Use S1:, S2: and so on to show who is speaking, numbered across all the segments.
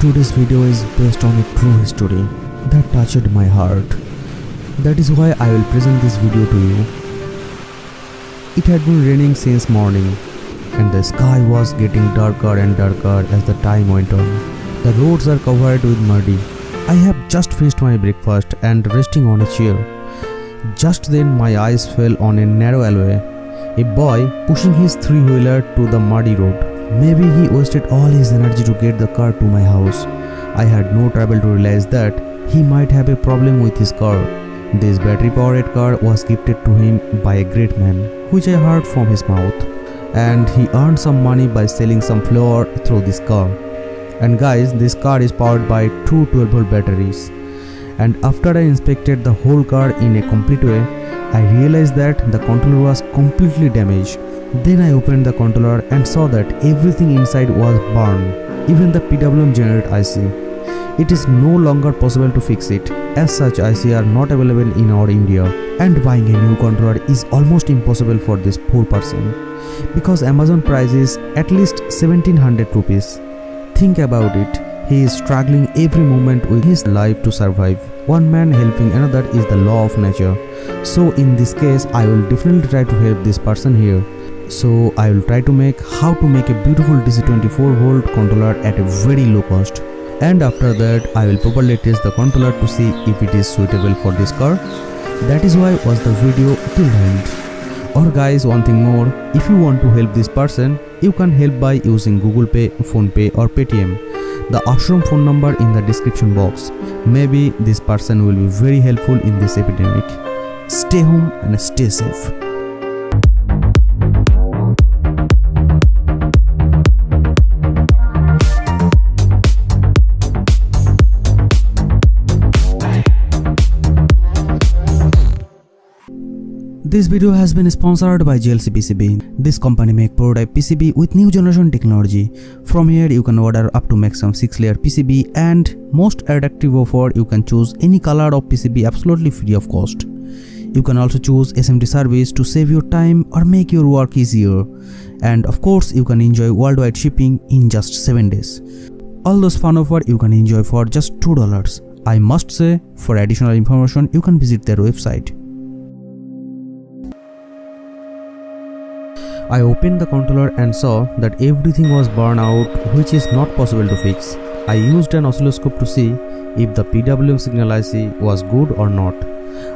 S1: Today's video is based on a true history that touched my heart. That is why I will present this video to you. It had been raining since morning and the sky was getting darker and darker as the time went on. The roads are covered with muddy. I have just finished my breakfast and resting on a chair. Just then my eyes fell on a narrow alleyway. A boy pushing his three-wheeler to the muddy road. Maybe he wasted all his energy to get the car to my house. I had no trouble to realize that he might have a problem with his car. This battery-powered car was gifted to him by a great man, which I heard from his mouth. And he earned some money by selling some flour through this car. And guys, this car is powered by two 12-volt batteries. And after I inspected the whole car in a complete way, I realized that the controller was completely damaged. Then I opened the controller and saw that everything inside was burned, even the PWM generator IC. It is no longer possible to fix it, as such IC are not available in our India, and buying a new controller is almost impossible for this poor person, because Amazon price is at least 1700 rupees. Think about it, he is struggling every moment with his life to survive. One man helping another is the law of nature. So in this case, I will definitely try to help this person here. So I will try to make how to make a beautiful DC 24-volt controller at a very low cost. And after that, I will properly test the controller to see if it is suitable for this car. That is why watch the video till the end. Or guys, one thing more, if you want to help this person, you can help by using Google Pay, Phone Pay or Paytm. The ashram phone number in the description box. Maybe this person will be very helpful in this epidemic. Stay home and stay safe. This video has been sponsored by JLC PCB. This company make prototype PCB with new generation technology. From here you can order up to maximum 6-layer PCB, and most attractive offer, you can choose any color of PCB absolutely free of cost. You can also choose SMT service to save your time or make your work easier. And of course you can enjoy worldwide shipping in just 7 days. All those fun offer you can enjoy for just $2. I must say, for additional information you can visit their website. I opened the controller and saw that everything was burned out, which is not possible to fix. I used an oscilloscope to see if the PWM signal IC was good or not.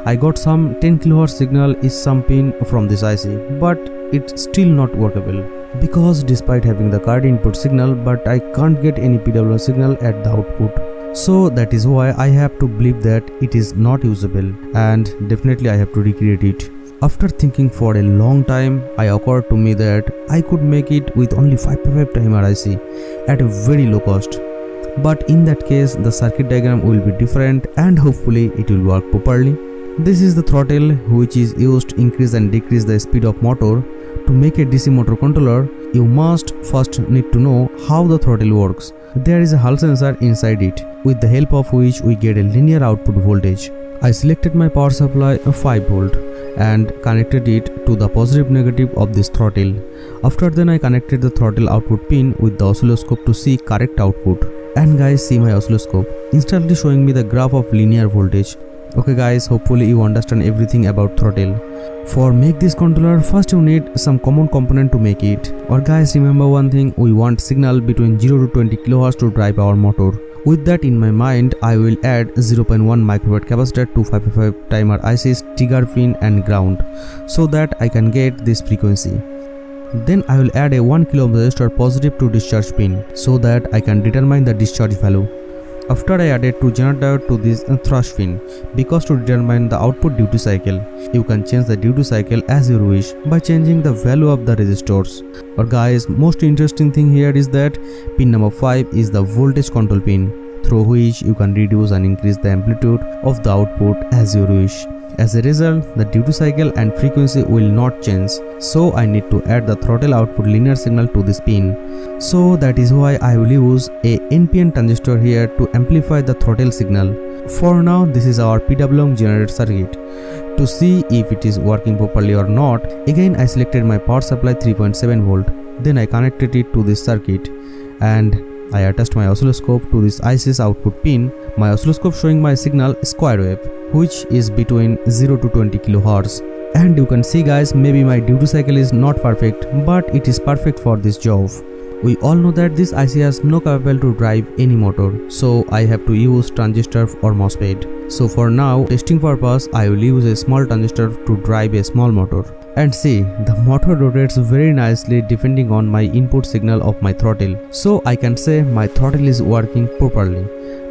S1: I got some 10 kHz signal is some pin from this IC, but it's still not workable. Because despite having the card input signal, but I can't get any PWM signal at the output. So that is why I have to believe that it is not usable, and definitely I have to recreate it. After thinking for a long time, it occurred to me that I could make it with only 5x5 timer IC at a very low cost. But in that case, the circuit diagram will be different and hopefully it will work properly. This is the throttle which is used to increase and decrease the speed of motor. To make a DC motor controller, you must first need to know how the throttle works. There is a Hall sensor inside it, with the help of which we get a linear output voltage. I selected my power supply 5V and connected it to the positive negative of this throttle. After then I connected the throttle output pin with the oscilloscope to see correct output. And guys, see my oscilloscope, instantly showing me the graph of linear voltage. Okay guys, hopefully you understand everything about throttle. For make this controller, first you need some common component to make it. Or guys, remember one thing, we want signal between 0 to 20 kHz to drive our motor. With that in my mind, I will add 0.1 microfarad capacitor to 5x5 timer IC's trigger pin and ground, so that I can get this frequency. Then I will add a 1 kΩ resistor positive to discharge pin, so that I can determine the discharge value. After I added 2 generator to this thrust pin, because to determine the output duty cycle, you can change the duty cycle as you wish by changing the value of the resistors. But guys, most interesting thing here is that pin number 5 is the voltage control pin, through which you can reduce and increase the amplitude of the output as you wish. As a result, the duty cycle and frequency will not change, so I need to add the throttle output linear signal to this pin. So that is why I will use a NPN transistor here to amplify the throttle signal. For now, this is our PWM generator circuit. To see if it is working properly or not, again I selected my power supply 3.7V. Then I connected it to this circuit, and I attached my oscilloscope to this IC's output pin. My oscilloscope showing my signal square wave, which is between 0 to 20 kHz. And you can see guys, maybe my duty cycle is not perfect, but it is perfect for this job. We all know that this IC has no capable to drive any motor, so I have to use transistor or MOSFET. So for now, testing purpose, I will use a small transistor to drive a small motor. And see, the motor rotates very nicely depending on my input signal of my throttle. So I can say my throttle is working properly.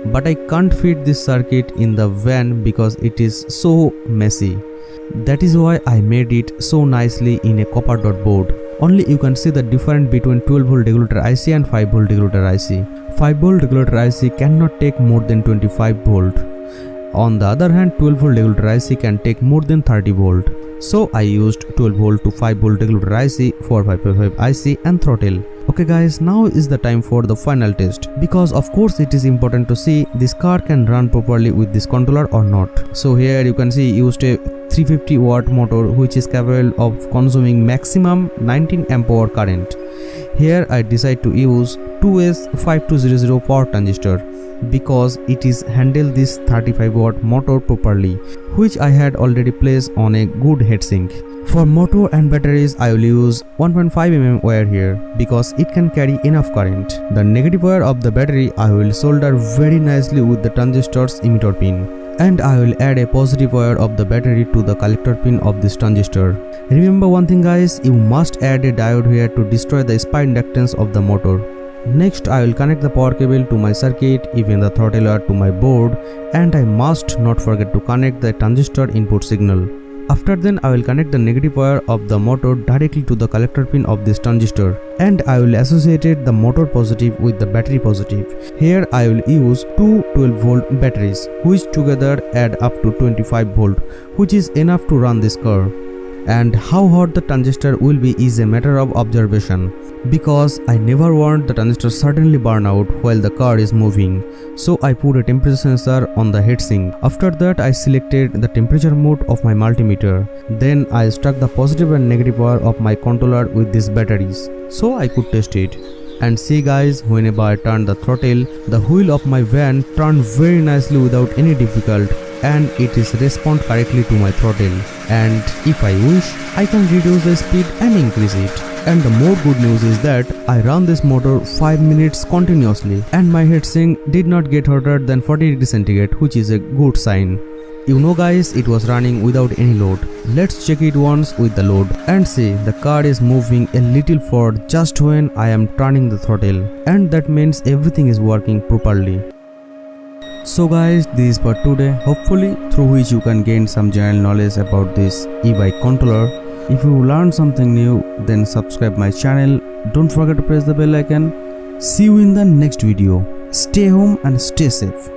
S1: But I can't fit this circuit in the van because it is so messy. That is why I made it so nicely in a copper dot board. Only you can see the difference between 12V regulator IC and 5V regulator IC. 5V regulator IC cannot take more than 25V. On the other hand, 12V regulator IC can take more than 30V. So I used 12V to 5V regulator IC for 555 IC and throttle. Okay guys, now is the time for the final test, because of course it is important to see this car can run properly with this controller or not. So here you can see used a 350 watt motor which is capable of consuming maximum 19 amp hour current. Here I decide to use 2S5200 power transistor because it is handle this 35 watt motor properly, which I had already placed on a good heatsink. For motor and batteries, I will use 1.5 mm wire here because it can carry enough current. The negative wire of the battery I will solder very nicely with the transistor's emitter pin. And I will add a positive wire of the battery to the collector pin of this transistor. Remember one thing guys, you must add a diode here to destroy the spike inductance of the motor. Next I will connect the power cable to my circuit, even the throttler to my board, and I must not forget to connect the transistor input signal. After then I will connect the negative wire of the motor directly to the collector pin of this transistor, and I will associate the motor positive with the battery positive. Here I will use two 12V batteries which together add up to 25V, which is enough to run this car. And how hot the transistor will be is a matter of observation, because I never want the transistor suddenly burn out while the car is moving. So I put a temperature sensor on the heatsink. After that I selected the temperature mode of my multimeter. Then I struck the positive and negative wire of my controller with these batteries, so I could test it. And see guys, whenever I turn the throttle, the wheel of my van turned very nicely without any difficulty, and it is respond correctly to my throttle. And if I wish, I can reduce the speed and increase it. And the more good news is that I ran this motor 5 minutes continuously and my heatsink did not get hotter than 40 degrees centigrade, which is a good sign. You know guys, it was running without any load. Let's check it once with the load, and see the car is moving a little forward just when I am turning the throttle, and that means everything is working properly. So guys, this is for today, hopefully through which you can gain some general knowledge about this e-bike controller. If you learned something new, then subscribe my channel. Don't forget to press the bell icon. See you in the next video. Stay home and stay safe.